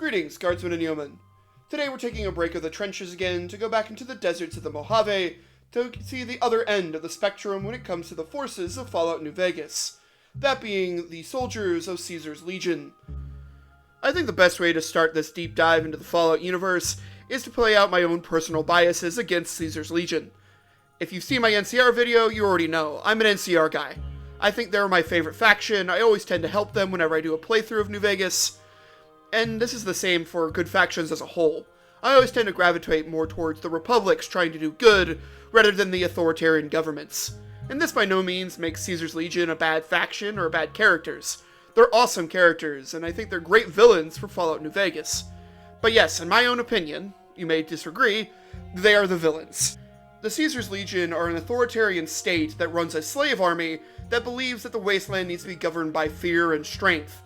Greetings, guardsmen and yeomen. Today we're taking a break of the trenches again to go back into the deserts of the Mojave to see the other end of the spectrum when it comes to the forces of Fallout New Vegas, that being the soldiers of Caesar's Legion. I think the best way to start this deep dive into the Fallout universe is to play out my own personal biases against Caesar's Legion. If you've seen my NCR video, you already know, I'm an NCR guy. I think they're my favorite faction. I always tend to help them whenever I do a playthrough of New Vegas. And this is the same for good factions as a whole. I always tend to gravitate more towards the republics trying to do good, rather than the authoritarian governments. And this by no means makes Caesar's Legion a bad faction or bad characters. They're awesome characters, and I think they're great villains for Fallout New Vegas. But yes, in my own opinion, you may disagree, they are the villains. The Caesar's Legion are an authoritarian state that runs a slave army that believes that the wasteland needs to be governed by fear and strength,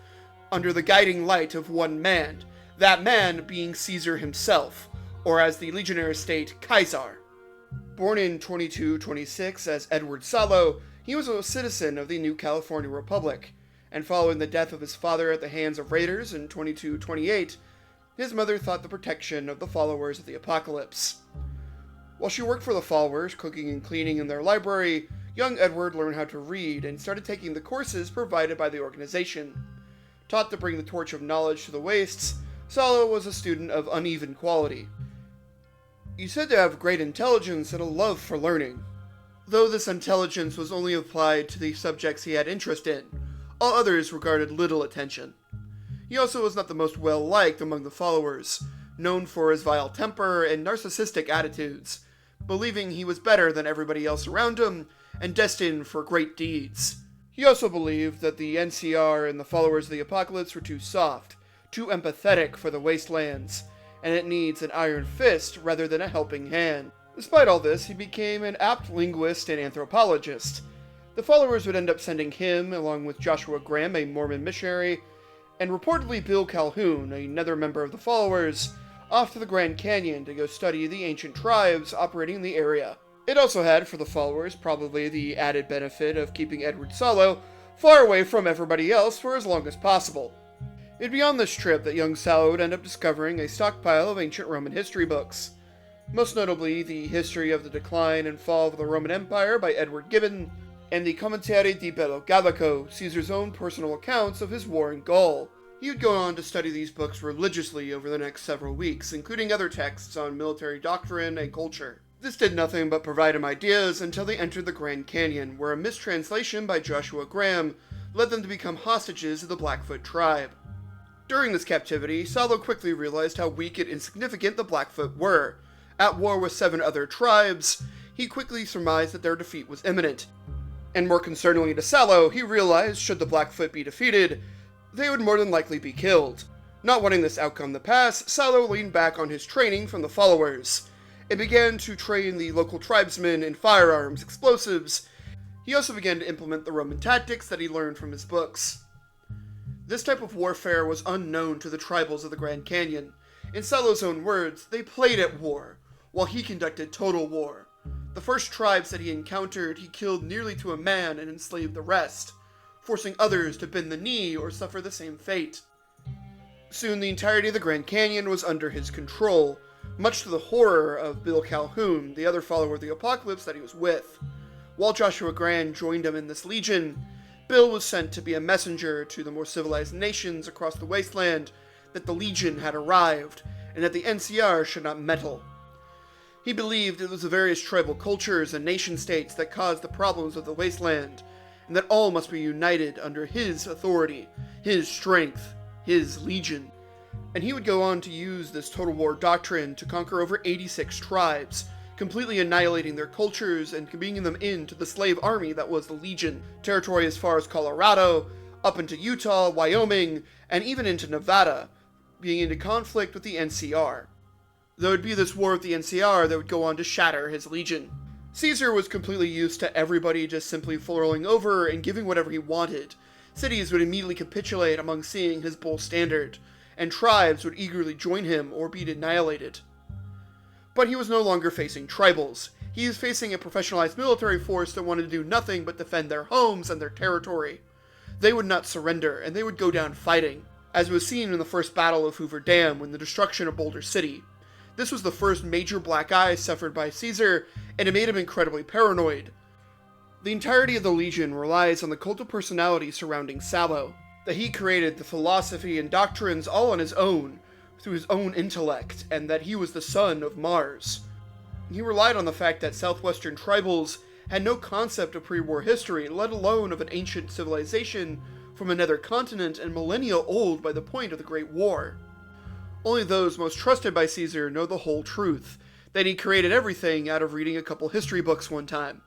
under the guiding light of one man, that man being Caesar himself, or as the legionaries state, Ceasar. Born in 2226 as Edward Sallow, he was a citizen of the New California Republic, and following the death of his father at the hands of raiders in 2228, his mother thought the protection of the followers of the apocalypse. While she worked for the followers, cooking and cleaning in their library, young Edward learned how to read and started taking the courses provided by the organization. Taught to bring the torch of knowledge to the wastes, Sallow was a student of uneven quality. He said to have great intelligence and a love for learning, though this intelligence was only applied to the subjects he had interest in. All others regarded little attention. He also was not the most well-liked among the followers, known for his vile temper and narcissistic attitudes, believing he was better than everybody else around him, and destined for great deeds. He also believed that the NCR and the followers of the apocalypse were too soft, too empathetic for the wastelands, and it needs an iron fist rather than a helping hand. Despite all this, he became an apt linguist and anthropologist. The followers would end up sending him, along with Joshua Graham, a Mormon missionary, and reportedly Bill Calhoun, another member of the followers, off to the Grand Canyon to go study the ancient tribes operating in the area. It also had, for the followers, probably the added benefit of keeping Edward Sallow far away from everybody else for as long as possible. It'd be on this trip that young Sallow would end up discovering a stockpile of ancient Roman history books, most notably the History of the Decline and Fall of the Roman Empire by Edward Gibbon, and the Commentarii di Bello Gallico, Caesar's own personal accounts of his war in Gaul. He would go on to study these books religiously over the next several weeks, including other texts on military doctrine and culture. This did nothing but provide him ideas until they entered the Grand Canyon, where a mistranslation by Joshua Graham led them to become hostages of the Blackfoot tribe. During this captivity, Sallow quickly realized how weak and insignificant the Blackfoot were. At war with 7 other tribes, he quickly surmised that their defeat was imminent. And more concerningly to Sallow, he realized, should the Blackfoot be defeated, they would more than likely be killed. Not wanting this outcome to pass, Sallow leaned back on his training from the followers, and began to train the local tribesmen in firearms, explosives. He also began to implement the Roman tactics that he learned from his books. This type of warfare was unknown to the tribals of the Grand Canyon. In Sallow's own words, they played at war, while he conducted total war. The first tribes that he encountered, he killed nearly to a man and enslaved the rest, forcing others to bend the knee or suffer the same fate. Soon the entirety of the Grand Canyon was under his control, much to the horror of Bill Calhoun, the other follower of the apocalypse that he was with. While Joshua Graham joined him in this legion, Bill was sent to be a messenger to the more civilized nations across the wasteland that the legion had arrived, and that the NCR should not meddle. He believed it was the various tribal cultures and nation-states that caused the problems of the wasteland, and that all must be united under his authority, his strength, his legion. And he would go on to use this total war doctrine to conquer over 86 tribes, completely annihilating their cultures and convening them into the slave army that was the Legion. Territory as far as Colorado, up into Utah, Wyoming, and even into Nevada, being into conflict with the NCR. Though it would be this war with the NCR that would go on to shatter his legion. Caesar was completely used to everybody just simply rolling over and giving whatever he wanted. Cities would immediately capitulate among seeing his bull standard, and tribes would eagerly join him or be annihilated. But he was no longer facing tribals. He was facing a professionalized military force that wanted to do nothing but defend their homes and their territory. They would not surrender, and they would go down fighting. as was seen in the first Battle of Hoover Dam when the destruction of Boulder City. This was the first major black eye suffered by Ceasar, and it made him incredibly paranoid. The entirety of the Legion relies on the cult of personality surrounding Sallow, that he created the philosophy and doctrines all on his own, through his own intellect, and that he was the son of Mars. He relied on the fact that southwestern tribals had no concept of pre-war history, let alone of an ancient civilization from another continent and millennia old by the point of the Great War. Only those most trusted by Ceasar know the whole truth, that he created everything out of reading a couple history books one time.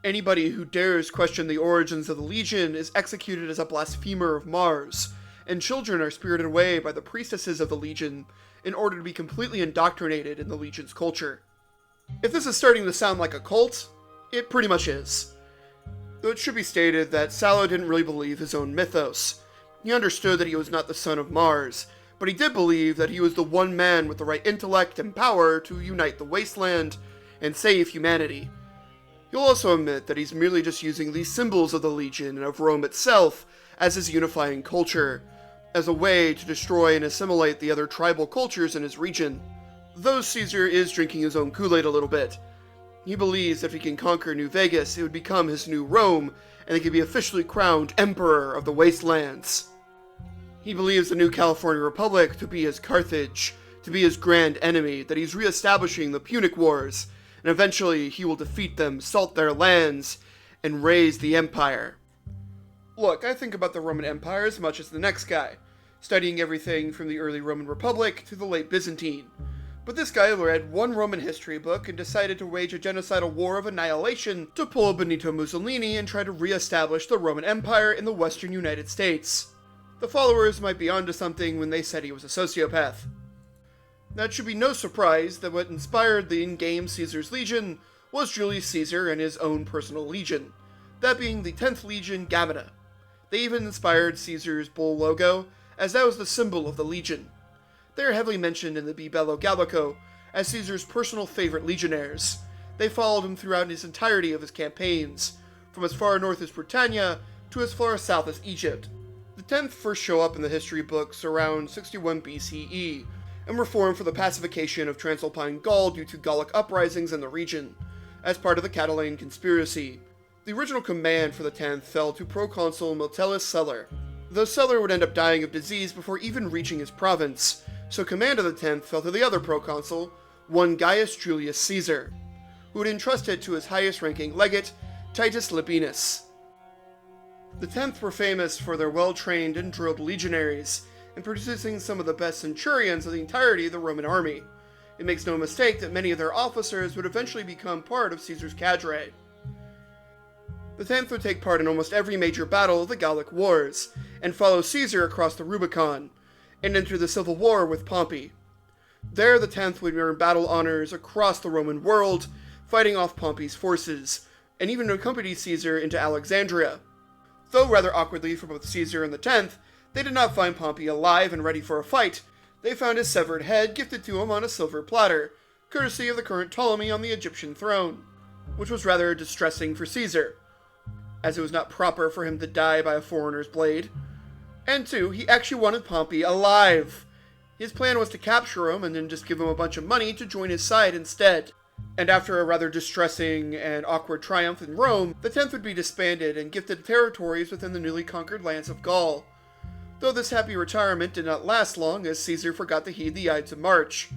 Anybody who dares question the origins of the Legion is executed as a blasphemer of Mars, and children are spirited away by the priestesses of the Legion in order to be completely indoctrinated in the Legion's culture. If this is starting to sound like a cult, it pretty much is. Though it should be stated that Sallow didn't really believe his own mythos. He understood that he was not the son of Mars, but he did believe that he was the one man with the right intellect and power to unite the wasteland and save humanity. He'll also admit that he's merely just using these symbols of the Legion and of Rome itself as his unifying culture, as a way to destroy and assimilate the other tribal cultures in his region. Though Ceasar is drinking his own Kool-Aid a little bit. He believes that if he can conquer New Vegas, it would become his new Rome, and he could be officially crowned Emperor of the Wastelands. He believes the new California Republic to be his Carthage, to be his grand enemy, that he's re-establishing the Punic Wars, and eventually he will defeat them, salt their lands, and raise the Empire. Look, I think about the Roman Empire as much as the next guy, studying everything from the early Roman Republic to the late Byzantine. But this guy read one Roman history book and decided to wage a genocidal war of annihilation to pull Benito Mussolini and try to re-establish the Roman Empire in the western United States. The followers might be onto something when they said he was a sociopath. That should be no surprise that what inspired the in-game Caesar's Legion was Julius Caesar and his own personal legion, that being the 10th Legion Gamma. They even inspired Caesar's bull logo, as that was the symbol of the Legion. They are heavily mentioned in the Bi Bello Gallico as Caesar's personal favorite legionnaires. They followed him throughout his entirety of his campaigns, from as far north as Britannia to as far south as Egypt. The 10th first show up in the history books around 61 BCE, and were formed for the pacification of Transalpine Gaul due to Gallic uprisings in the region, as part of the Catalan conspiracy. The original command for the 10th fell to proconsul Metellus Celer, though Celer would end up dying of disease before even reaching his province, so command of the 10th fell to the other proconsul, one Gaius Julius Caesar, who would entrust it to his highest-ranking legate, Titus Labienus. The 10th were famous for their well-trained and drilled legionaries, and producing some of the best centurions of the entirety of the Roman army. It makes no mistake that many of their officers would eventually become part of Caesar's cadre. The 10th would take part in almost every major battle of the Gallic Wars, and follow Caesar across the Rubicon, and enter the civil war with Pompey. There the 10th would earn battle honors across the Roman world, fighting off Pompey's forces, and even accompany Caesar into Alexandria. Though rather awkwardly for both Caesar and the 10th, they did not find Pompey alive and ready for a fight. They found his severed head gifted to him on a silver platter, courtesy of the current Ptolemy on the Egyptian throne, which was rather distressing for Caesar, as it was not proper for him to die by a foreigner's blade. And 2, he actually wanted Pompey alive. His plan was to capture him and then just give him a bunch of money to join his side instead. And after a rather distressing and awkward triumph in Rome, the 10th would be disbanded and gifted territories within the newly conquered lands of Gaul. Though this happy retirement did not last long, as Caesar forgot to heed the Ides of March.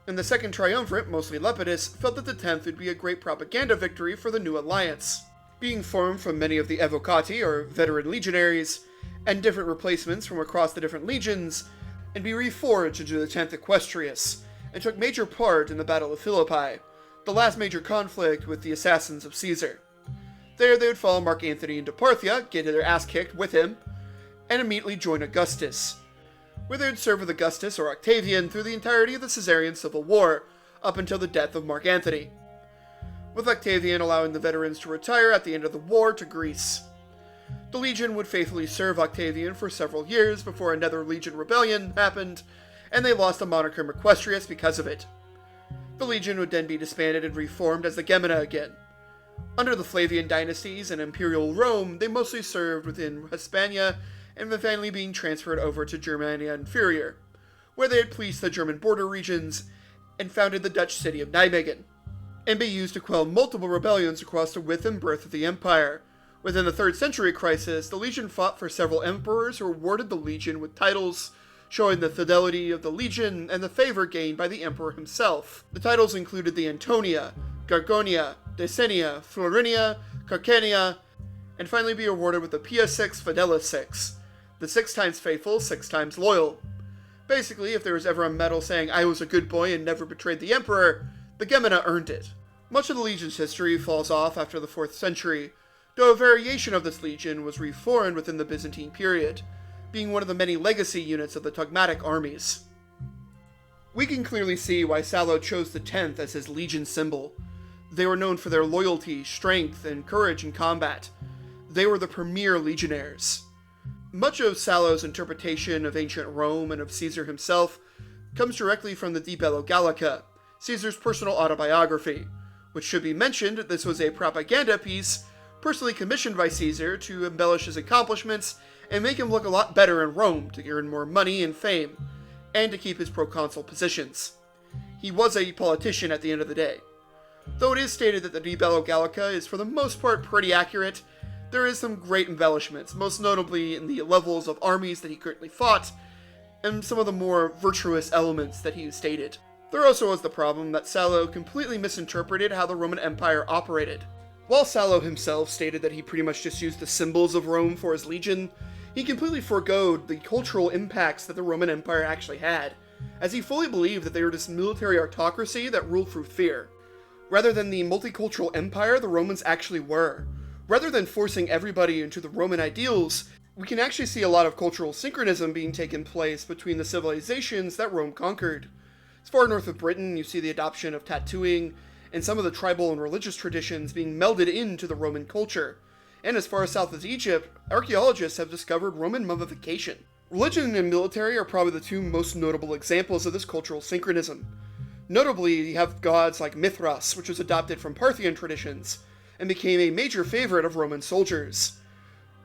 And the second triumvirate, mostly Lepidus, felt that the 10th would be a great propaganda victory for the new alliance. Being formed from many of the evocati, or veteran legionaries, and different replacements from across the different legions, and be reforged into the 10th Equestrius, and took major part in the Battle of Philippi, the last major conflict with the assassins of Caesar. There they would follow Mark Antony into Parthia, get their ass kicked with him, and immediately join Augustus, where they would serve with Augustus or Octavian through the entirety of the Caesarian Civil War, up until the death of Mark Antony, with Octavian allowing the veterans to retire at the end of the war to Greece. The legion would faithfully serve Octavian for several years before another legion rebellion happened, and they lost the Monarchum Equestrius because of it. The legion would then be disbanded and reformed as the Gemina again. Under the Flavian dynasties and Imperial Rome, they mostly served within Hispania and finally being transferred over to Germania Inferior, where they had policed the German border regions and founded the Dutch city of Nijmegen, and be used to quell multiple rebellions across the width and breadth of the empire. Within the 3rd century crisis, the Legion fought for several emperors who rewarded the Legion with titles, showing the fidelity of the Legion and the favor gained by the emperor himself. The titles included the Antonia, Gargonia, Decenia, Florinia, Carcania, and finally be awarded with the Pia 6 Fidelis 6, the 6 times faithful, 6 times loyal. Basically, if there was ever a medal saying I was a good boy and never betrayed the emperor, the Gemina earned it. Much of the Legion's history falls off after the 4th century, though a variation of this Legion was reformed within the Byzantine period, being one of the many legacy units of the Togmatic armies. We can clearly see why Salo chose the 10th as his Legion symbol. They were known for their loyalty, strength, and courage in combat. They were the premier legionnaires. Much of Salo's interpretation of ancient Rome and of Caesar himself comes directly from the De Bello Gallica, Caesar's personal autobiography, which should be mentioned this was a propaganda piece personally commissioned by Caesar to embellish his accomplishments and make him look a lot better in Rome to earn more money and fame, and to keep his proconsul positions. He was a politician at the end of the day. Though it is stated that the De Bello Gallica is for the most part pretty accurate, there is some great embellishments, most notably in the levels of armies that he currently fought, and some of the more virtuous elements that he stated. There also was the problem that Salo completely misinterpreted how the Roman Empire operated. While Salo himself stated that he pretty much just used the symbols of Rome for his legion, he completely forgoed the cultural impacts that the Roman Empire actually had, as he fully believed that they were this military autocracy that ruled through fear, rather than the multicultural empire the Romans actually were. Rather than forcing everybody into the Roman ideals, we can actually see a lot of cultural synchronism being taken place between the civilizations that Rome conquered. As far north of Britain, you see the adoption of tattooing, and some of the tribal and religious traditions being melded into the Roman culture. And as far as south as Egypt, archaeologists have discovered Roman mummification. Religion and military are probably the 2 most notable examples of this cultural synchronism. Notably, you have gods like Mithras, which was adopted from Parthian traditions, and became a major favorite of Roman soldiers.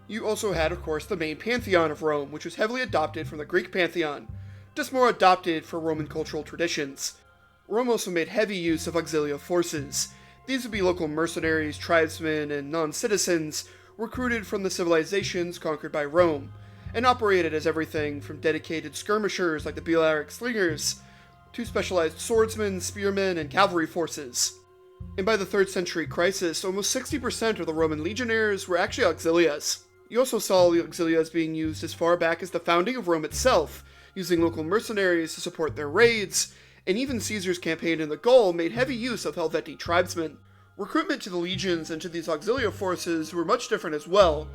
You also had, of course, the main pantheon of Rome, which was heavily adopted from the Greek pantheon, just more adopted for Roman cultural traditions. Rome also made heavy use of auxilia forces. These would be local mercenaries, tribesmen, and non-citizens recruited from the civilizations conquered by Rome, and operated as everything from dedicated skirmishers like the Balearic Slingers, to specialized swordsmen, spearmen, and cavalry forces. And by the 3rd century crisis, almost 60% of the Roman legionnaires were actually auxilias. You also saw the auxilias being used as far back as the founding of Rome itself, using local mercenaries to support their raids, and even Caesar's campaign in the Gaul made heavy use of Helvetii tribesmen. Recruitment to the legions and to these auxilia forces were much different as well.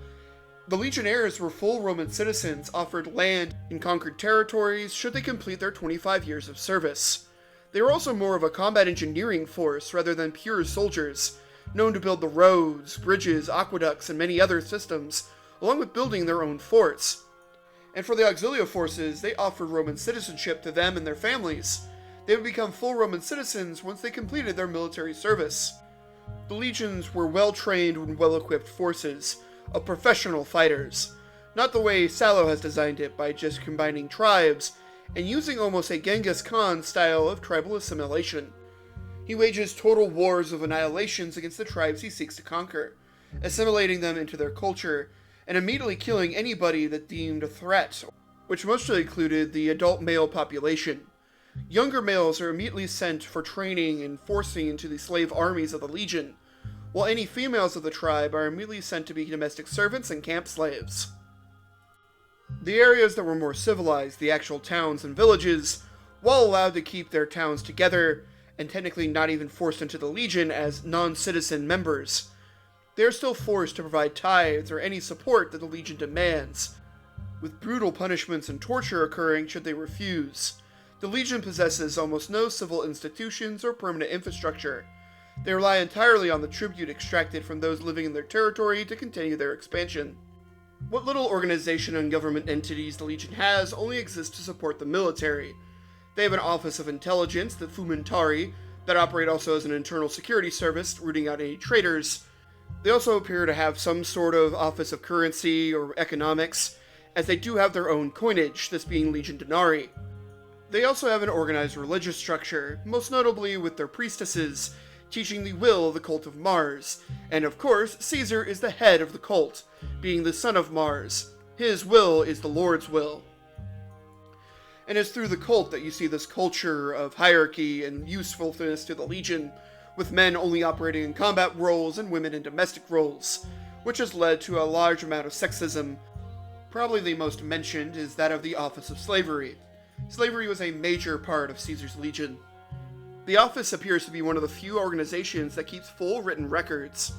The legionnaires were full Roman citizens offered land in conquered territories should they complete their 25 years of service. They were also more of a combat engineering force rather than pure soldiers, known to build the roads, bridges, aqueducts, and many other systems, along with building their own forts. And for the auxilia forces, they offered Roman citizenship to them and their families. They would become full Roman citizens once they completed their military service. The legions were well-trained and well-equipped forces of professional fighters, not the way Salo has designed it by just combining tribes and using almost a Genghis Khan style of tribal assimilation. He wages total wars of annihilations against the tribes he seeks to conquer, assimilating them into their culture, and immediately killing anybody that deemed a threat, which mostly included the adult male population. Younger males are immediately sent for training and forcing into the slave armies of the legion, while any females of the tribe are immediately sent to be domestic servants and camp slaves. The areas that were more civilized, the actual towns and villages, while allowed to keep their towns together, and technically not even forced into the legion as non-citizen members, they are still forced to provide tithes or any support that the legion demands, with brutal punishments and torture occurring should they refuse. The legion possesses almost no civil institutions or permanent infrastructure. They rely entirely on the tribute extracted from those living in their territory to continue their expansion. What little organization and government entities the legion has only exist to support the military. They have an Office of Intelligence, the Fumentari, that operate also as an internal security service, rooting out any traitors. They also appear to have some sort of Office of Currency or Economics, as they do have their own coinage, this being legion denarii. They also have an organized religious structure, most notably with their priestesses, teaching the will of the cult of Mars, and of course, Ceasar is the head of the cult, being the son of Mars. His will is the Lord's will. And it's through the cult that you see this culture of hierarchy and usefulness to the Legion, with men only operating in combat roles and women in domestic roles, which has led to a large amount of sexism. Probably the most mentioned is that of the Office of Slavery. Slavery was a major part of Caesar's Legion. The office appears to be one of the few organizations that keeps full written records,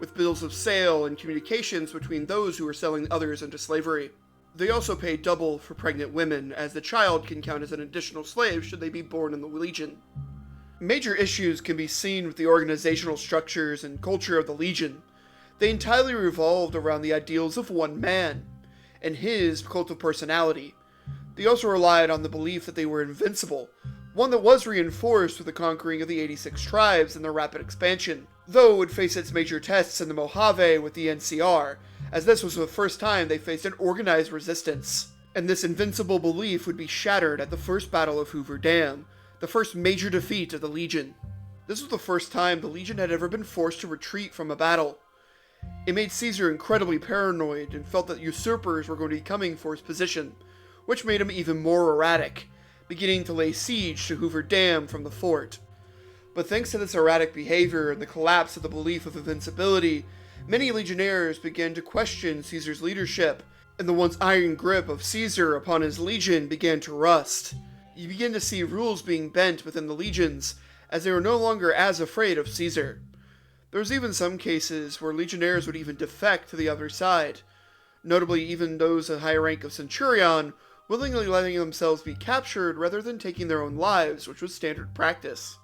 with bills of sale and communications between those who are selling others into slavery. They also pay double for pregnant women, as the child can count as an additional slave should they be born in the Legion. Major issues can be seen with the organizational structures and culture of the Legion. They entirely revolved around the ideals of one man, and his cult of personality. They also relied on the belief that they were invincible, one that was reinforced with the conquering of the 86 tribes and their rapid expansion, though it would face its major tests in the Mojave with the NCR, as this was the first time they faced an organized resistance. And this invincible belief would be shattered at the First Battle of Hoover Dam, the first major defeat of the Legion. This was the first time the Legion had ever been forced to retreat from a battle. It made Caesar incredibly paranoid and felt that usurpers were going to be coming for his position, which made him even more erratic, beginning to lay siege to Hoover Dam from the fort. But thanks to this erratic behavior and the collapse of the belief of invincibility, many legionnaires began to question Caesar's leadership, and the once iron grip of Caesar upon his legion began to rust. You begin to see rules being bent within the legions, as they were no longer as afraid of Caesar. There was even some cases where legionnaires would even defect to the other side, notably even those at high rank of centurion, willingly letting themselves be captured rather than taking their own lives, which was standard practice.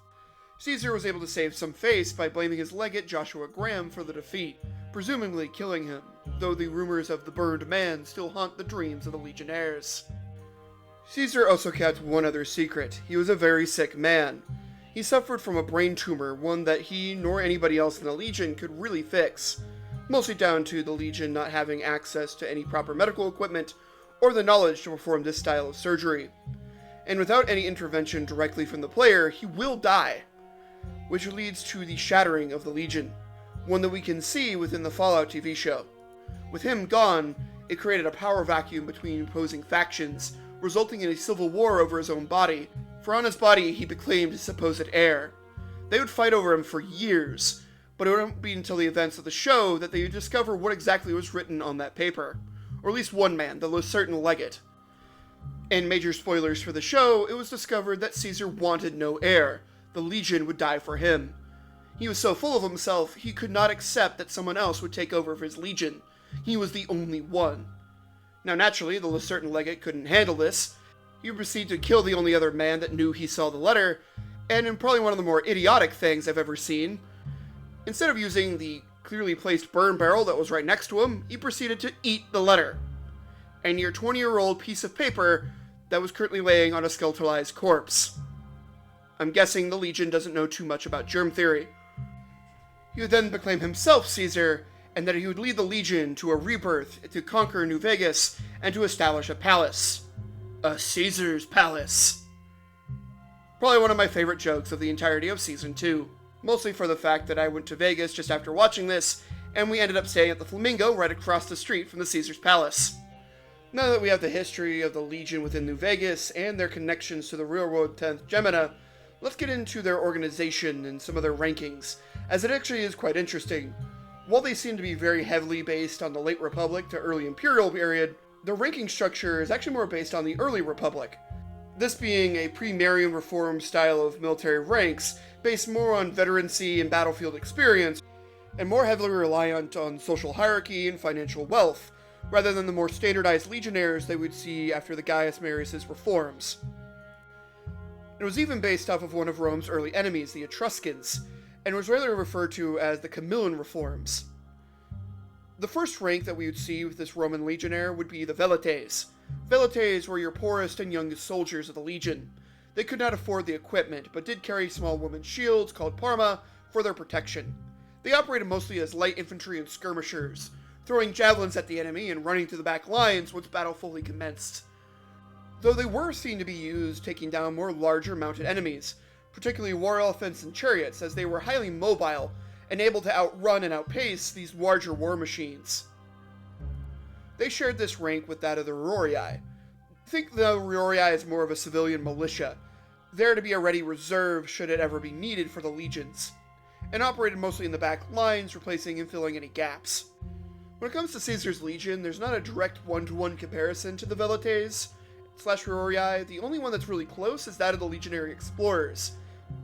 Caesar was able to save some face by blaming his legate Joshua Graham for the defeat, presumably killing him, though the rumors of the burned man still haunt the dreams of the legionnaires. Caesar also kept one other secret. He was a very sick man. He suffered from a brain tumor, one that he nor anybody else in the Legion could really fix, mostly down to the Legion not having access to any proper medical equipment or the knowledge to perform this style of surgery. And without any intervention directly from the player, he will die, which leads to the shattering of the Legion, one that we can see within the Fallout TV show. With him gone, it created a power vacuum between opposing factions, resulting in a civil war over his own body, for on his body he proclaimed his supposed heir. They would fight over him for years, but it wouldn't be until the events of the show that they would discover what exactly was written on that paper, or at least one man, the Lucertan legate. In major spoilers for the show, it was discovered that Caesar wanted no heir. The Legion would die for him. He was so full of himself, he could not accept that someone else would take over for his Legion. He was the only one. Now naturally, the Lucertan legate couldn't handle this. He would proceed to kill the only other man that knew he saw the letter, and in probably one of the more idiotic things I've ever seen, instead of using the clearly placed burn barrel that was right next to him, he proceeded to eat the letter. A near 20-year-old piece of paper that was currently laying on a skeletalized corpse. I'm guessing the Legion doesn't know too much about germ theory. He would then proclaim himself Caesar, and that he would lead the Legion to a rebirth, to conquer New Vegas, and to establish a palace. A Caesar's palace. Probably one of my favorite jokes of the entirety of Season 2. Mostly for the fact that I went to Vegas just after watching this, and we ended up staying at the Flamingo right across the street from the Caesar's Palace. Now that we have the history of the Legion within New Vegas, and their connections to the Railroad 10th Gemina, let's get into their organization and some of their rankings, as it actually is quite interesting. While they seem to be very heavily based on the late Republic to early Imperial period, their ranking structure is actually more based on the early Republic. This being a pre-Marian Reform style of military ranks, based more on veterancy and battlefield experience, and more heavily reliant on social hierarchy and financial wealth, rather than the more standardized legionnaires they would see after the Gaius Marius' reforms. It was even based off of one of Rome's early enemies, the Etruscans, and was rarely referred to as the Camillan reforms. The first rank that we would see with this Roman legionnaire would be the Velites. Velites were your poorest and youngest soldiers of the Legion. They could not afford the equipment, but did carry small wooden shields called parma for their protection. They operated mostly as light infantry and skirmishers, throwing javelins at the enemy and running to the back lines once battle fully commenced. Though they were seen to be used taking down more larger mounted enemies, particularly war elephants and chariots, as they were highly mobile and able to outrun and outpace these larger war machines. They shared this rank with that of the Rurii. Think the Rurii as more of a civilian militia, there to be a ready reserve should it ever be needed for the legions, and operated mostly in the back lines, replacing and filling any gaps. When it comes to Caesar's legion, there's not a direct one-to-one comparison to the Velites / Rurii. The only one that's really close is that of the legionary explorers,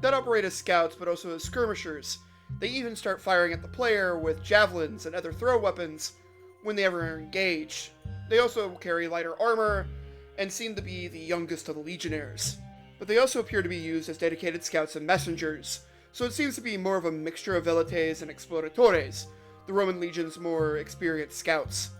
that operate as scouts but also as skirmishers. They even start firing at the player with javelins and other throw weapons when they ever are engaged. They also carry lighter armor and seem to be the youngest of the legionnaires. But they also appear to be used as dedicated scouts and messengers, so it seems to be more of a mixture of Velites and Exploratores, the Roman legion's more experienced scouts.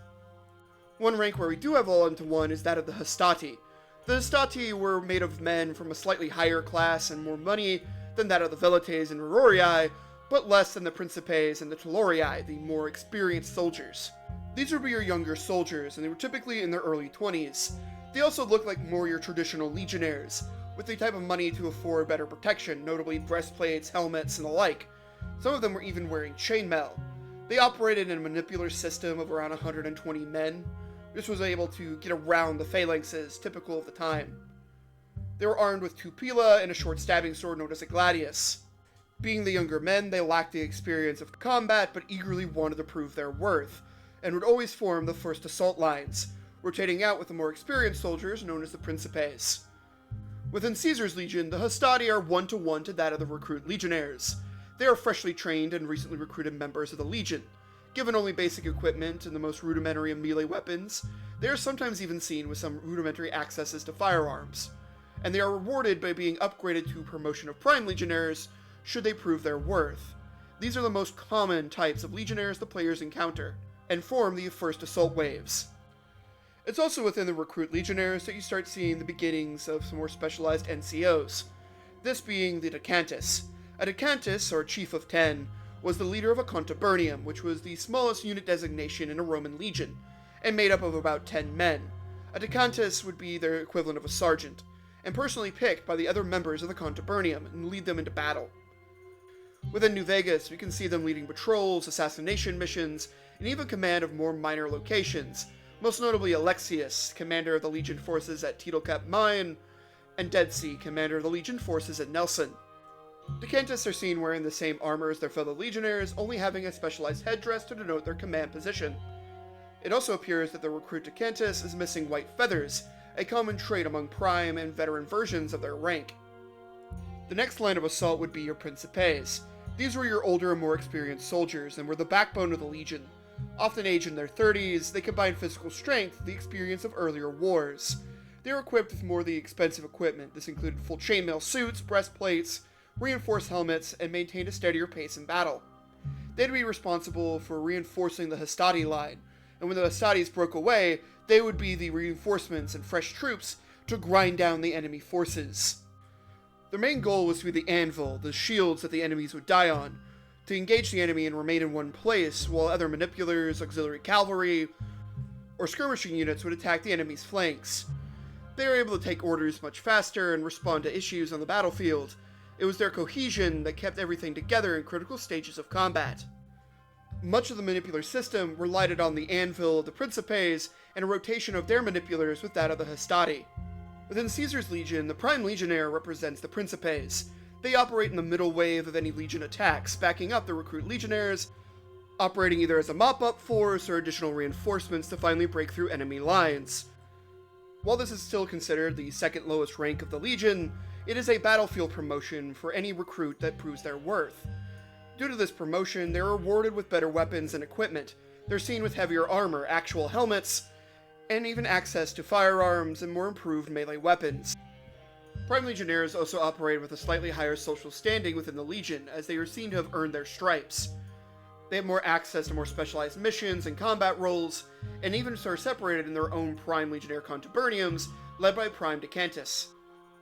One rank where we do have all into one is that of the Hastati. The Hastati were made of men from a slightly higher class and more money than that of the Velites and Rurii, but less than the Principes and the Tolorii, the more experienced soldiers. These would be your younger soldiers, and they were typically in their early 20s. They also looked like more your traditional legionnaires, with the type of money to afford better protection, notably breastplates, helmets, and the like. Some of them were even wearing chainmail. They operated in a manipular system of around 120 men. This was able to get around the phalanxes, typical of the time. They were armed with two pila and a short stabbing sword known as a gladius. Being the younger men, they lacked the experience of combat, but eagerly wanted to prove their worth, and would always form the first assault lines, rotating out with the more experienced soldiers known as the Principes. Within Caesar's legion, the Hastati are one-to-one to that of the recruit legionnaires. They are freshly trained and recently recruited members of the legion. Given only basic equipment and the most rudimentary of melee weapons, they are sometimes even seen with some rudimentary accesses to firearms, and they are rewarded by being upgraded to promotion of prime legionnaires should they prove their worth. These are the most common types of legionnaires the players encounter, and form the first assault waves. It's also within the recruit legionnaires that you start seeing the beginnings of some more specialized NCOs, this being the Decantus. A Decantus, or Chief of 10, was the leader of a Contubernium, which was the smallest unit designation in a Roman legion, and made up of about 10 men. A Decantus would be their equivalent of a sergeant, and personally picked by the other members of the Contubernium and lead them into battle. Within New Vegas, we can see them leading patrols, assassination missions, and even command of more minor locations, most notably Alexius, commander of the Legion forces at Titelcap Mine, and Dead Sea, commander of the Legion forces at Nelson. Decantus are seen wearing the same armor as their fellow legionnaires, only having a specialized headdress to denote their command position. It also appears that the recruit Decantus is missing white feathers, a common trait among prime and veteran versions of their rank. The next line of assault would be your Principes. These were your older and more experienced soldiers, and were the backbone of the legion. Often aged in their 30s, they combined physical strength with the experience of earlier wars. They were equipped with more of the expensive equipment. This included full chainmail suits, breastplates, reinforced helmets, and maintained a steadier pace in battle. They'd be responsible for reinforcing the Hastati line, and when the Hastatis broke away, they would be the reinforcements and fresh troops to grind down the enemy forces. Their main goal was to be the anvil, the shields that the enemies would die on, to engage the enemy and remain in one place, while other manipulars, auxiliary cavalry, or skirmishing units would attack the enemy's flanks. They were able to take orders much faster and respond to issues on the battlefield. It was their cohesion that kept everything together in critical stages of combat. Much of the manipular system relied on the anvil of the Principes and a rotation of their manipulars with that of the Hastati. Within Caesar's legion, the prime legionnaire represents the Principes. They operate in the middle wave of any legion attacks, backing up the recruit legionnaires, operating either as a mop-up force or additional reinforcements to finally break through enemy lines. While this is still considered the second lowest rank of the legion, it is a battlefield promotion for any recruit that proves their worth. Due to this promotion, they're rewarded with better weapons and equipment. They're seen with heavier armor, actual helmets, and even access to firearms and more improved melee weapons. Prime Legionnaires also operate with a slightly higher social standing within the Legion, as they are seen to have earned their stripes. They have more access to more specialized missions and combat roles, and even are separated in their own Prime Legionnaire Contuberniums, led by Prime Decantus.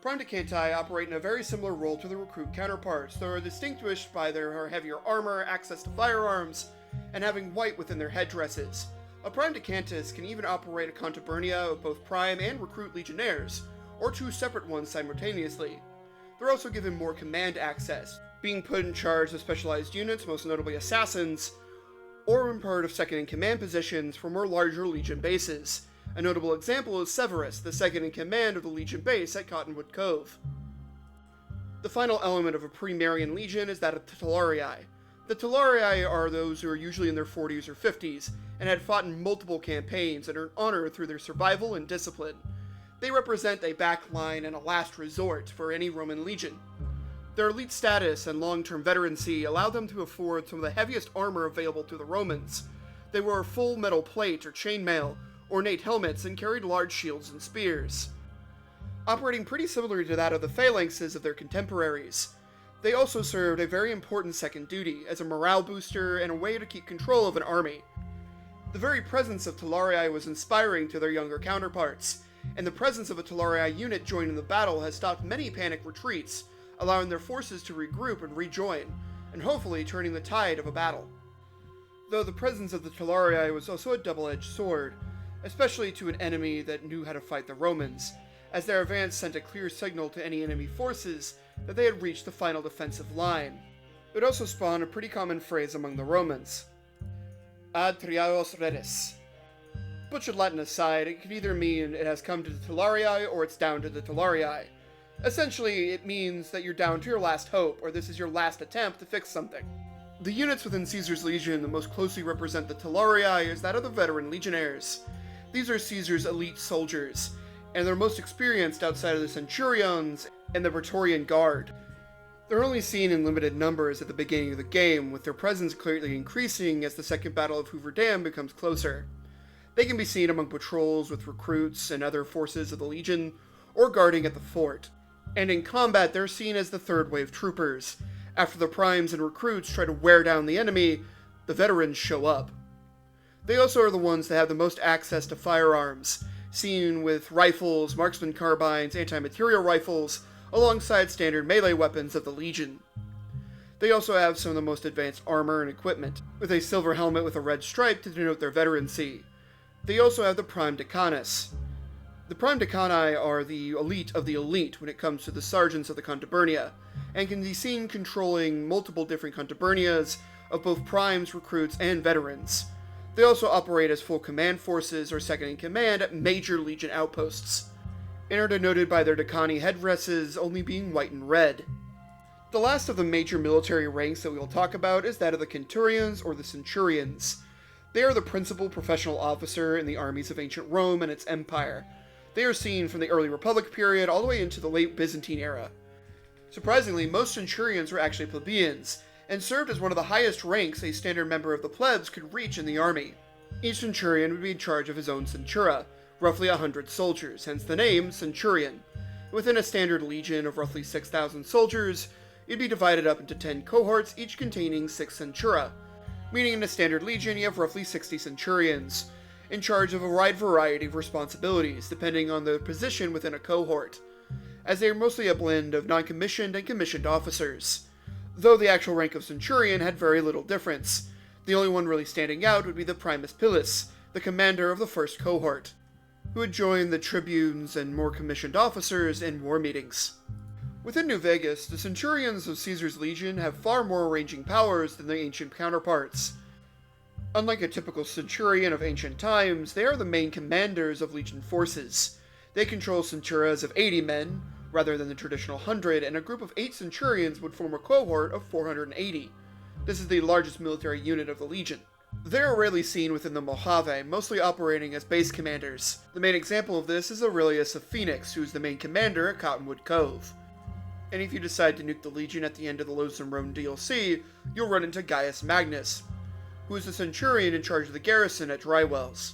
Prime Decanti operate in a very similar role to the recruit counterparts, though are distinguished by their heavier armor, access to firearms, and having white within their headdresses. A Prime Decantus can even operate a Contubernia of both Prime and Recruit Legionnaires, or two separate ones simultaneously. They're also given more command access, being put in charge of specialized units, most notably assassins, or in part of second-in-command positions for more larger Legion bases. A notable example is Severus, the second-in-command of the Legion base at Cottonwood Cove. The final element of a pre-Marian Legion is that of Titularii. The Titularii are those who are usually in their 40s or 50s, and had fought in multiple campaigns and earned honor through their survival and discipline. They represent a backline and a last resort for any Roman legion. Their elite status and long-term veterancy allowed them to afford some of the heaviest armor available to the Romans. They wore full metal plate or chainmail, ornate helmets, and carried large shields and spears. Operating pretty similar to that of the phalanxes of their contemporaries, they also served a very important second duty as a morale booster and a way to keep control of an army. The very presence of Titularii was inspiring to their younger counterparts, and the presence of a Titularii unit joining the battle has stopped many panic retreats, allowing their forces to regroup and rejoin, and hopefully turning the tide of a battle. Though the presence of the Titularii was also a double-edged sword, especially to an enemy that knew how to fight the Romans, as their advance sent a clear signal to any enemy forces that they had reached the final defensive line. It also spawned a pretty common phrase among the Romans: ad triaos redis. Butchered Latin aside, it could either mean it has come to the Titularii or it's down to the Titularii. Essentially, it means that you're down to your last hope, or this is your last attempt to fix something. The units within Caesar's Legion that most closely represent the Titularii is that of the veteran legionnaires. These are Caesar's elite soldiers, and they're most experienced outside of the Centurions and the Praetorian Guard. They're only seen in limited numbers at the beginning of the game, with their presence clearly increasing as the Second Battle of Hoover Dam becomes closer. They can be seen among patrols with recruits and other forces of the Legion, or guarding at the fort. And in combat, they're seen as the third wave troopers. After the primes and recruits try to wear down the enemy, the veterans show up. They also are the ones that have the most access to firearms, seen with rifles, marksman carbines, anti-material rifles, alongside standard melee weapons of the Legion. They also have some of the most advanced armor and equipment, with a silver helmet with a red stripe to denote their veterancy. They also have the Prime Decanus. The Prime Decani are the elite of the elite when it comes to the sergeants of the Contubernia, and can be seen controlling multiple different Contubernias of both primes, recruits, and veterans. They also operate as full command forces or second-in-command at major Legion outposts, and are denoted by their Decani headdresses only being white and red. The last of the major military ranks that we will talk about is that of the Centurions or the Centurions. They are the principal professional officer in the armies of ancient Rome and its empire. They are seen from the early Republic period all the way into the late Byzantine era. Surprisingly, most Centurions were actually plebeians, and served as one of the highest ranks a standard member of the plebs could reach in the army. Each Centurion would be in charge of his own Centura, roughly 100 soldiers, hence the name Centurion. Within a standard legion of roughly 6,000 soldiers, it'd be divided up into 10 cohorts, each containing 6 Centura, meaning in a standard legion you have roughly 60 Centurions, in charge of a wide variety of responsibilities, depending on their position within a cohort, as they are mostly a blend of non-commissioned and commissioned officers. Though the actual rank of Centurion had very little difference, the only one really standing out would be the Primus Pilus, the commander of the first cohort, who would join the tribunes and more commissioned officers in war meetings. Within New Vegas, the Centurions of Caesar's Legion have far more ranging powers than their ancient counterparts. Unlike a typical Centurion of ancient times, they are the main commanders of Legion forces. They control Centuras of 80 men, rather than the traditional 100, and a group of 8 Centurions would form a cohort of 480. This is the largest military unit of the Legion. They are rarely seen within the Mojave, mostly operating as base commanders. The main example of this is Aurelius of Phoenix, who is the main commander at Cottonwood Cove. And if you decide to nuke the Legion at the end of the Loathsome Road DLC, you'll run into Gaius Magnus, who is the Centurion in charge of the garrison at Drywells.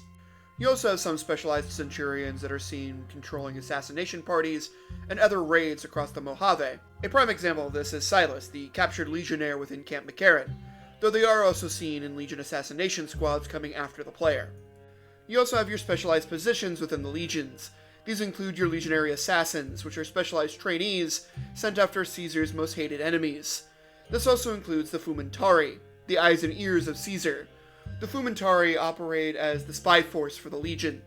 You also have some specialized Centurions that are seen controlling assassination parties and other raids across the Mojave. A prime example of this is Silas, the captured legionnaire within Camp McCarran, though they are also seen in Legion assassination squads coming after the player. You also have your specialized positions within the legions. These include your legionary assassins, which are specialized trainees sent after Caesar's most hated enemies. This also includes the Fumentari, the eyes and ears of Caesar, The Frumentarii operate as the spy force for the Legion.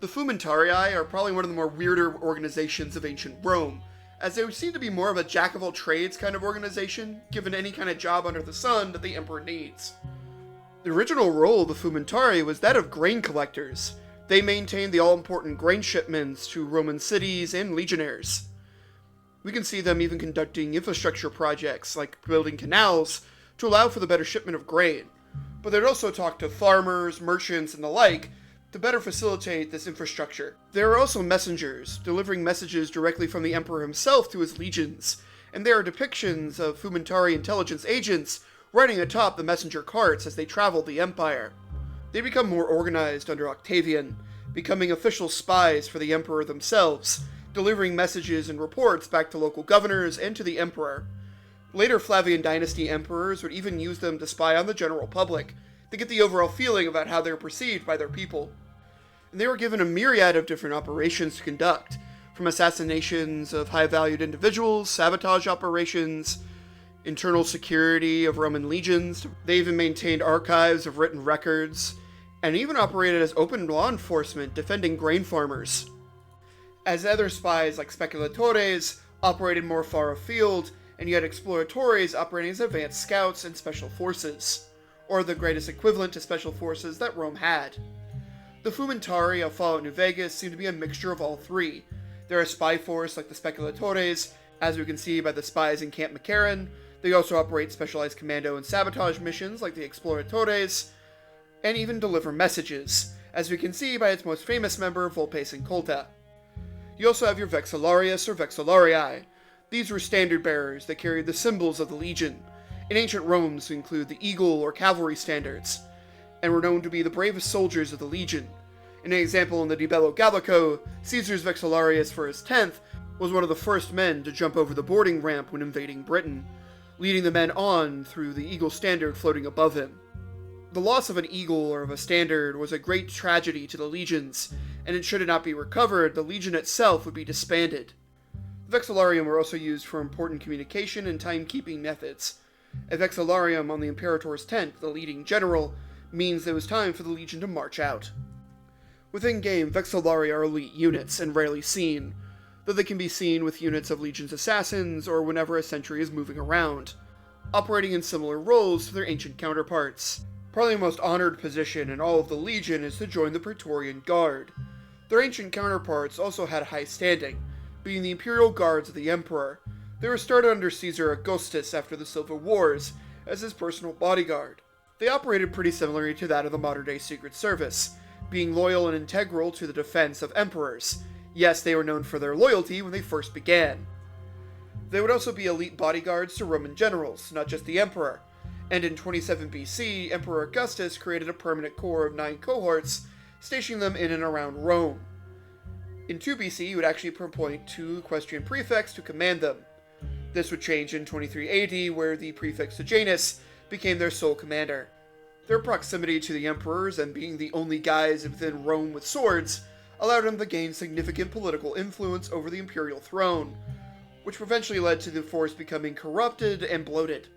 The Frumentarii are probably one of the more weirder organizations of ancient Rome, as they seem to be more of a jack-of-all-trades kind of organization, given any kind of job under the sun that the Emperor needs. The original role of the Frumentarii was that of grain collectors. They maintained the all-important grain shipments to Roman cities and legionnaires. We can see them even conducting infrastructure projects, like building canals, to allow for the better shipment of grain. But they'd also talk to farmers, merchants, and the like, to better facilitate this infrastructure. There are also messengers, delivering messages directly from the Emperor himself to his legions, and there are depictions of Frumentarii intelligence agents riding atop the messenger carts as they traveled the Empire. They become more organized under Octavian, becoming official spies for the Emperor themselves, delivering messages and reports back to local governors and to the Emperor. Later Flavian dynasty emperors would even use them to spy on the general public, to get the overall feeling about how they were perceived by their people. And they were given a myriad of different operations to conduct, from assassinations of high-valued individuals, sabotage operations, internal security of Roman legions. They even maintained archives of written records, and even operated as open law enforcement defending grain farmers. As other spies like speculatores operated more far afield, and you had exploratores operating as advanced scouts and special forces, or the greatest equivalent to special forces that Rome had. The Frumentarii of Fallout New Vegas seem to be a mixture of all three. They're a spy force like the speculatores, as we can see by the spies in Camp McCarran. They also operate specialized commando and sabotage missions like the exploratores, and even deliver messages, as we can see by its most famous member, Volpes Incolta. You also have your Vexillarius or Vexillarii. These were standard bearers that carried the symbols of the Legion. In ancient Rome, this would include the eagle or cavalry standards, and were known to be the bravest soldiers of the Legion. In an example in the Di Bello Gallico, Caesar's Vexillarius for his 10th was one of the first men to jump over the boarding ramp when invading Britain, leading the men on through the eagle standard floating above him. The loss of an eagle or of a standard was a great tragedy to the legions, and should it not be recovered, the legion itself would be disbanded. The Vexillarium were also used for important communication and timekeeping methods. A Vexillarium on the Imperator's tent, the leading general, means it was time for the legion to march out. Within game, Vexillarii are elite units and rarely seen, though they can be seen with units of legion's assassins or whenever a sentry is moving around, operating in similar roles to their ancient counterparts. Probably the most honored position in all of the legion is to join the Praetorian Guard. Their ancient counterparts also had high standing, being the imperial guards of the emperor. They were started under Caesar Augustus after the Civil Wars as his personal bodyguard. They operated pretty similarly to that of the modern-day Secret Service, being loyal and integral to the defense of emperors. Yes, they were known for their loyalty when they first began. They would also be elite bodyguards to Roman generals, not just the emperor, and in 27 BC, Emperor Augustus created a permanent corps of 9 cohorts, stationing them in and around Rome. In 2 BC, he would actually appoint 2 equestrian prefects to command them. This would change in 23 AD, where the prefect Sejanus became their sole commander. Their proximity to the emperors and being the only guys within Rome with swords allowed them to gain significant political influence over the imperial throne, which eventually led to the force becoming corrupted and bloated.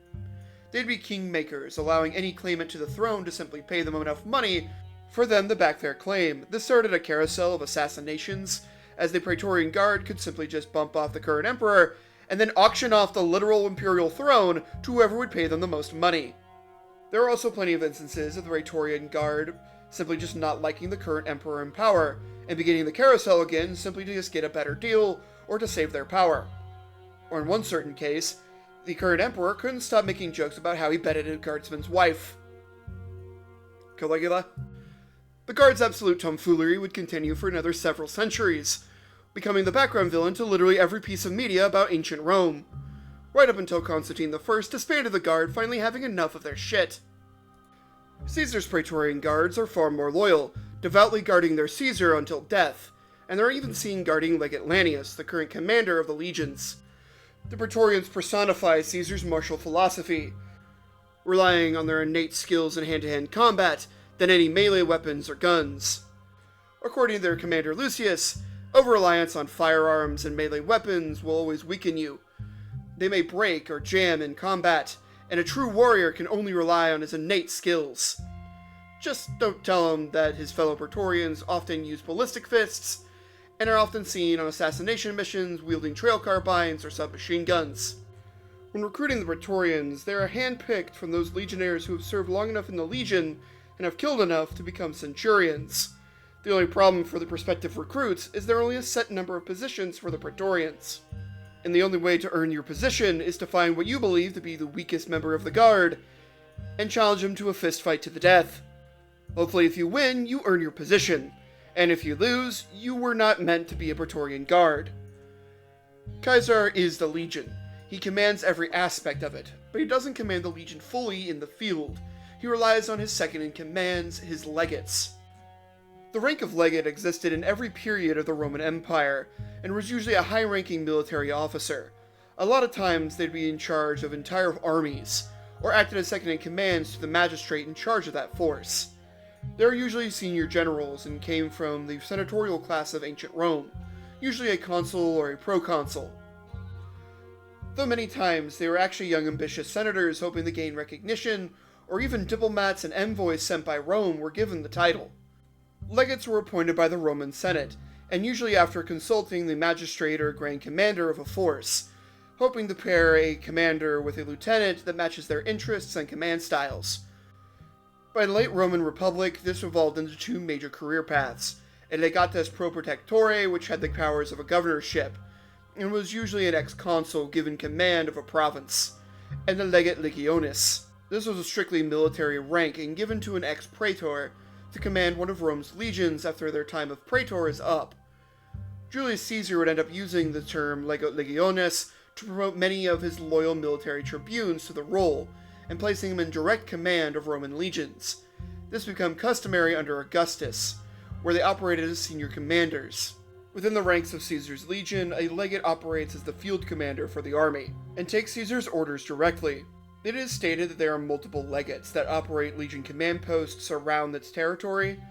They'd be kingmakers, allowing any claimant to the throne to simply pay them enough money for them to back their claim. This started a carousel of assassinations, as the Praetorian Guard could simply just bump off the current emperor and then auction off the literal imperial throne to whoever would pay them the most money. There are also plenty of instances of the Praetorian Guard simply just not liking the current emperor in power, and beginning the carousel again simply to just get a better deal or to save their power. Or in one certain case, the current emperor couldn't stop making jokes about how he bedded a guardsman's wife. Caligula? The guard's absolute tomfoolery would continue for another several centuries, becoming the background villain to literally every piece of media about ancient Rome, right up until Constantine I disbanded the guard, finally having enough of their shit. Caesar's Praetorian Guards are far more loyal, devoutly guarding their Caesar until death, and they're even seen guarding Legate Lanius, the current commander of the legions. The Praetorians personify Caesar's martial philosophy, relying on their innate skills in hand-to-hand combat than any melee weapons or guns. According to their commander Lucius, over-reliance on firearms and melee weapons will always weaken you. They may break or jam in combat, and a true warrior can only rely on his innate skills. Just don't tell him that his fellow Praetorians often use ballistic fists, and are often seen on assassination missions wielding trail carbines or submachine guns. When recruiting the Praetorians, they are handpicked from those legionnaires who have served long enough in the Legion and have killed enough to become centurions. The only problem for the prospective recruits is there are only a set number of positions for the Praetorians. And the only way to earn your position is to find what you believe to be the weakest member of the guard, and challenge him to a fist fight to the death. Hopefully if you win, you earn your position, and if you lose, you were not meant to be a Praetorian guard. Ceasar is the Legion. He commands every aspect of it, but he doesn't command the Legion fully in the field. He relies on his second-in-commands, his legates. The rank of legate existed in every period of the Roman Empire, and was usually a high-ranking military officer. A lot of times they'd be in charge of entire armies, or acted as second-in-commands to the magistrate in charge of that force. They were usually senior generals and came from the senatorial class of ancient Rome, usually a consul or a proconsul. Though many times they were actually young ambitious senators hoping to gain recognition, or even diplomats and envoys sent by Rome were given the title. Legates were appointed by the Roman Senate, and usually after consulting the magistrate or grand commander of a force, hoping to pair a commander with a lieutenant that matches their interests and command styles. By the late Roman Republic, this evolved into two major career paths: a legatus pro protectore, which had the powers of a governorship, and was usually an ex-consul given command of a province, and a legate legionis. This was a strictly military rank and given to an ex-praetor to command one of Rome's legions after their time of praetor is up. Julius Caesar would end up using the term legate legionis to promote many of his loyal military tribunes to the role, and placing them in direct command of Roman legions. This became customary under Augustus, where they operated as senior commanders. Within the ranks of Caesar's legion, a legate operates as the field commander for the army, and takes Caesar's orders directly. It is stated that there are multiple legates that operate legion command posts around its territory,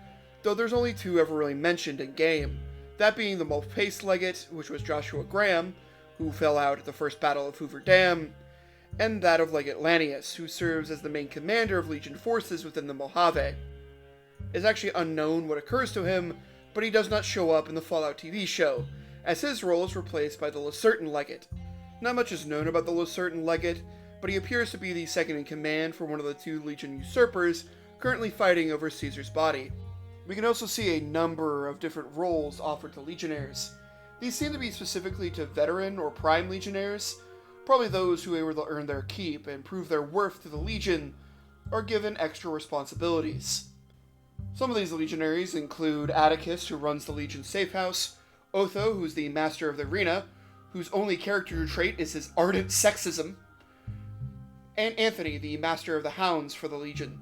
though there's only two ever really mentioned in-game, that being the Mulpace legate, which was Joshua Graham, who fell out at the First Battle of Hoover Dam, and that of Legate Lanius, who serves as the main commander of legion forces within the Mojave. It's actually unknown what occurs to him, but he does not show up in the Fallout TV show, as his role is replaced by the Lacertan legate. Not much is known about the Lacertan legate, but he appears to be the second-in-command for one of the two legion usurpers currently fighting over Caesar's body. We can also see a number of different roles offered to legionnaires. These seem to be specifically to veteran or prime legionnaires, probably those who were able to earn their keep and prove their worth to the legion, are given extra responsibilities. Some of these legionaries include Atticus, who runs the legion's safe house, Otho, who's the master of the arena, whose only character trait is his ardent sexism, and Anthony, the master of the hounds for the legion.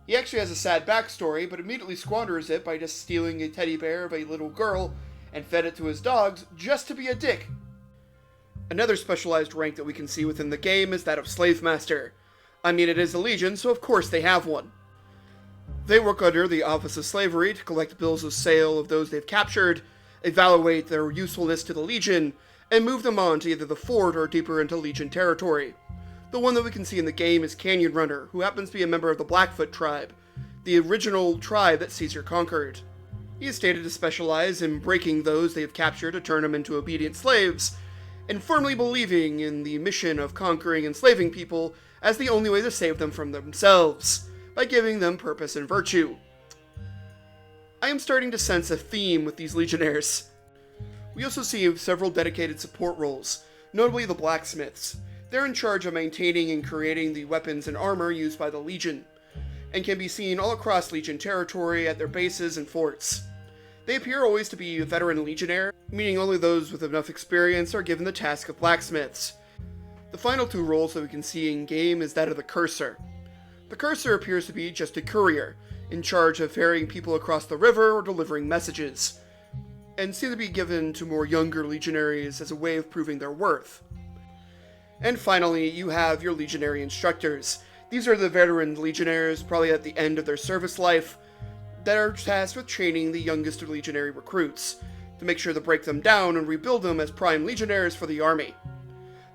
He actually has a sad backstory, but immediately squanders it by just stealing a teddy bear of a little girl and fed it to his dogs just to be a dick. Another specialized rank that we can see within the game is that of slave master. I mean, it is a legion, so of course they have one. They work under the Office of Slavery to collect bills of sale of those they've captured, evaluate their usefulness to the legion, and move them on to either the fort or deeper into legion territory. The one that we can see in the game is Canyon Runner, who happens to be a member of the Blackfoot tribe, the original tribe that Caesar conquered. He is stated to specialize in breaking those they have captured to turn them into obedient slaves, and firmly believing in the mission of conquering and enslaving people as the only way to save them from themselves, by giving them purpose and virtue. I am starting to sense a theme with these legionnaires. We also see several dedicated support roles, notably the blacksmiths. They're in charge of maintaining and creating the weapons and armor used by the Legion, and can be seen all across Legion territory at their bases and forts. They appear always to be a veteran legionnaire, meaning only those with enough experience are given the task of blacksmiths. The final two roles that we can see in-game is that of the Cursor. The Cursor appears to be just a courier, in charge of ferrying people across the river or delivering messages, and seem to be given to more younger legionaries as a way of proving their worth. And finally, you have your legionary instructors. These are the veteran legionnaires, probably at the end of their service life, that are tasked with training the youngest of legionary recruits, to make sure to break them down and rebuild them as prime legionnaires for the army.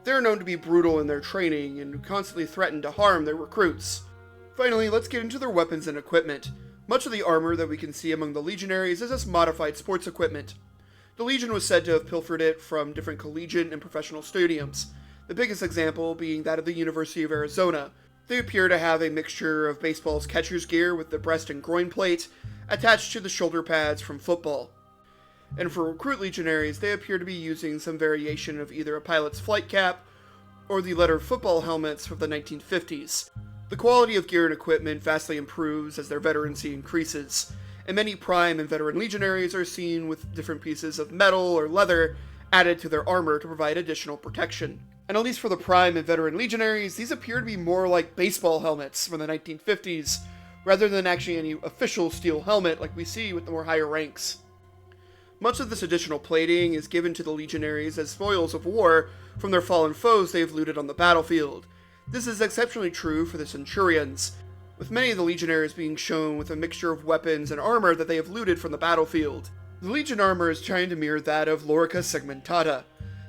They're known to be brutal in their training and constantly threaten to harm their recruits. Finally, let's get into their weapons and equipment. Much of the armor that we can see among the legionaries is this modified sports equipment. The Legion was said to have pilfered it from different collegiate and professional stadiums, the biggest example being that of the University of Arizona. They appear to have a mixture of baseball's catcher's gear with the breast and groin plate attached to the shoulder pads from football. And for recruit legionaries, they appear to be using some variation of either a pilot's flight cap or the leather football helmets from the 1950s. The quality of gear and equipment vastly improves as their veterancy increases, and many prime and veteran legionaries are seen with different pieces of metal or leather added to their armor to provide additional protection. And at least for the prime and veteran legionaries, these appear to be more like baseball helmets from the 1950s, rather than actually any official steel helmet like we see with the more higher ranks. Much of this additional plating is given to the legionaries as spoils of war from their fallen foes they have looted on the battlefield. This is exceptionally true for the centurions, with many of the legionaries being shown with a mixture of weapons and armor that they have looted from the battlefield. The legion armor is trying to mirror that of Lorica Segmentata.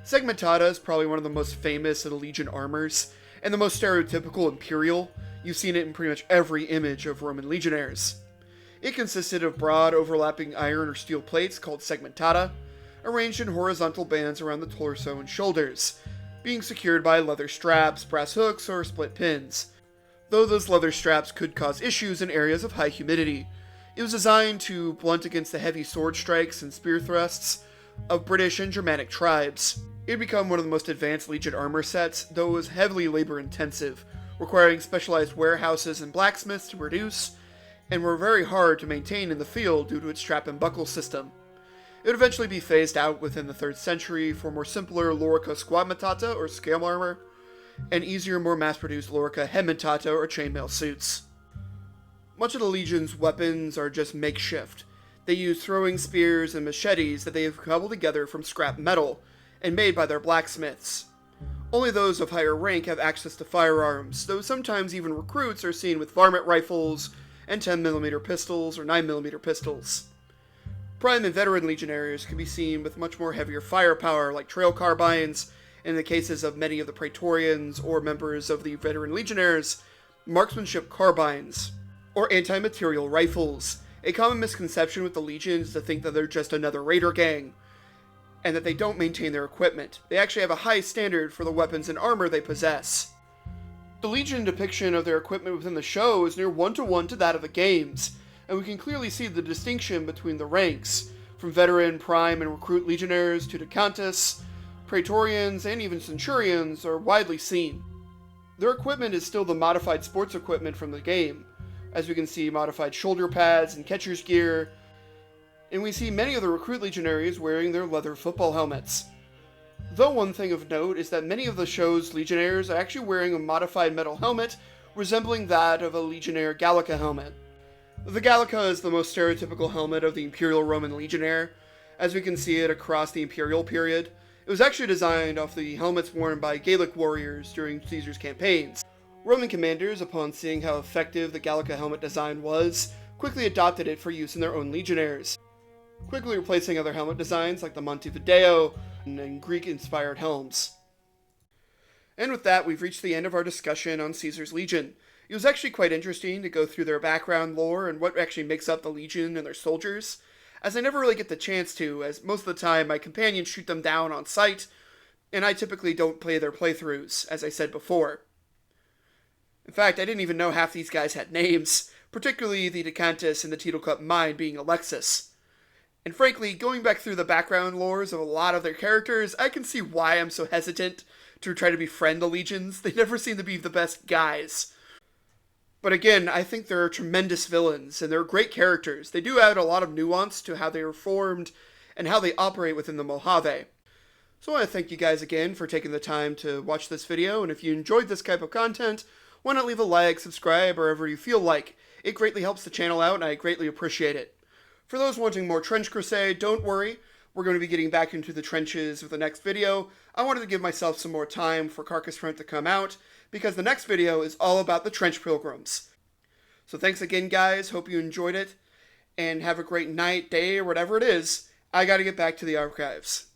Segmentata is probably one of the most famous of the legion armors, and the most stereotypical imperial. You've seen it in pretty much every image of Roman legionaries. It consisted of broad overlapping iron or steel plates called segmentata, arranged in horizontal bands around the torso and shoulders, being secured by leather straps, brass hooks, or split pins. Though those leather straps could cause issues in areas of high humidity, it was designed to blunt against the heavy sword strikes and spear thrusts of British and Germanic tribes. It had become one of the most advanced legion armor sets, though it was heavily labor-intensive, requiring specialized warehouses and blacksmiths to produce, and were very hard to maintain in the field due to its strap and buckle system. It would eventually be phased out within the 3rd century for more simpler Lorica Squadmatata or scale armor, and easier, more mass-produced Lorica Headmentata or chainmail suits. Much of the Legion's weapons are just makeshift. They use throwing spears and machetes that they have cobbled together from scrap metal and made by their blacksmiths. Only those of higher rank have access to firearms, though sometimes even recruits are seen with varmint rifles and 10mm pistols or 9mm pistols. Prime and veteran legionaries can be seen with much more heavier firepower like trail carbines, in the cases of many of the Praetorians or members of the veteran legionnaires, marksmanship carbines, or anti-material rifles. A common misconception with the legions is to think that they're just another raider gang, and that they don't maintain their equipment. They actually have a high standard for the weapons and armor they possess. The Legion depiction of their equipment within the show is near one-to-one to that of the games, and we can clearly see the distinction between the ranks, from veteran, prime, and recruit legionnaires to Decantus, Praetorians, and even Centurions are widely seen. Their equipment is still the modified sports equipment from the game, as we can see modified shoulder pads and catcher's gear, and we see many of the recruit legionaries wearing their leather football helmets. Though one thing of note is that many of the show's legionnaires are actually wearing a modified metal helmet resembling that of a legionnaire Gallica helmet. The Gallica is the most stereotypical helmet of the Imperial Roman Legionnaire, as we can see it across the Imperial period. It was actually designed off the helmets worn by Gallic warriors during Caesar's campaigns. Roman commanders, upon seeing how effective the Gallica helmet design was, quickly adopted it for use in their own legionaries, quickly replacing other helmet designs like the Montevideo and Greek-inspired helms. And with that, we've reached the end of our discussion on Caesar's Legion. It was actually quite interesting to go through their background lore and what actually makes up the Legion and their soldiers, as I never really get the chance to, as most of the time my companions shoot them down on sight, and I typically don't play their playthroughs, as I said before. In fact, I didn't even know half these guys had names, particularly the Decantus and the Tito Cup mine being Alexis. And frankly, going back through the background lores of a lot of their characters, I can see why I'm so hesitant to try to befriend the Legions. They never seem to be the best guys. But again, I think they're tremendous villains, and they're great characters. They do add a lot of nuance to how they are formed and how they operate within the Mojave. So I want to thank you guys again for taking the time to watch this video, and if you enjoyed this type of content, why not leave a like, subscribe, or whatever you feel like. It greatly helps the channel out, and I greatly appreciate it. For those wanting more Trench Crusade, don't worry. We're going to be getting back into the trenches with the next video. I wanted to give myself some more time for Carcass Front to come out, because the next video is all about the Trench Pilgrims. So thanks again, guys. Hope you enjoyed it, and have a great night, day, or whatever it is. I gotta get back to the archives.